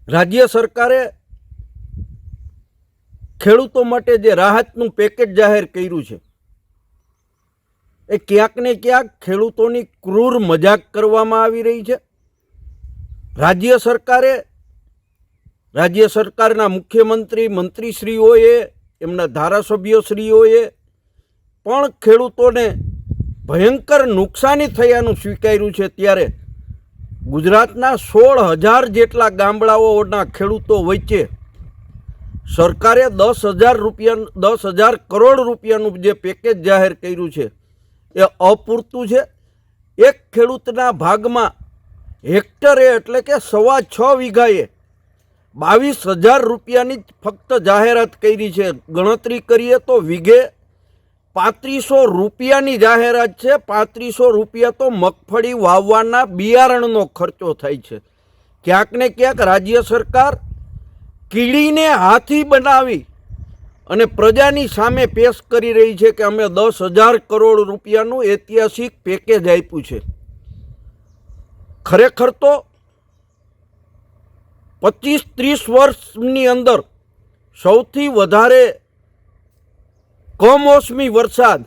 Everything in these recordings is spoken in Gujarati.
રાજ્ય સરકારે ખેડૂતો માટે જે રાહતનું પેકેજ જાહેર કર્યું છે એ ક્યાંક ને ક્યાંક ખેડૂતોની ક્રૂર મજાક કરવામાં આવી રહી છે। રાજ્ય સરકારના મુખ્યમંત્રી મંત્રીશ્રીઓએ એમના ધારાસભ્યશ્રીઓએ પણ ખેડૂતોને ભયંકર નુકસાની થયાનું સ્વીકાર્યું છે, ત્યારે ગુજરાતના 16,000 જેટલા ગામડાઓના ખેડૂતો વચ્ચે સરકારે 10,000 કરોડ રૂપિયાનું જે પેકેજ જાહેર કર્યું છે એ અપૂરતું છે। એક ખેડૂતના ભાગમાં હેક્ટરે એટલે કે 6.25 વીઘાએ 22,000 રૂપિયાની ફક્ત જાહેરાત કરી છે। ગણતરી કરીએ તો વીઘે 3500 રૂપિયાની જાહેરાત છે। 3500 રૂપિયા તો મગફળી વાવવાના બિયારણનો ખર્ચો થાય છે। ક્યાંક ને ક્યાંક રાજ્ય સરકાર કીડીને હાથી બનાવી અને પ્રજાની સામે પેશ કરી રહી છે કે અમે 10,000 કરોડ રૂપિયાનું ઐતિહાસિક પેકેજ આપ્યું છે। ખરેખર તો 25-30 વર્ષની અંદર સૌથી વધારે કમોસમી વરસાદ,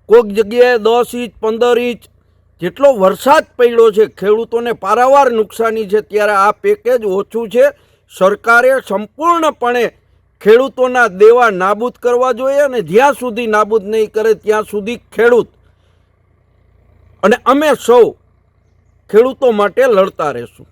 કોઈક જગ્યાએ 10 ઇંચ 15 ઇંચ જેટલો વરસાદ પડ્યો છે, ખેડૂતોને પારાવાર નુકસાની છે, ત્યારે આ પેકેજ ઓછું છે। સરકારે સંપૂર્ણપણે ખેડૂતોના દેવા નાબૂદ કરવા જોઈએ અને જ્યાં સુધી નાબૂદ નહીં કરે ત્યાં સુધી ખેડૂત અને અમે સૌ ખેડૂતો માટે લડતા રહેશું।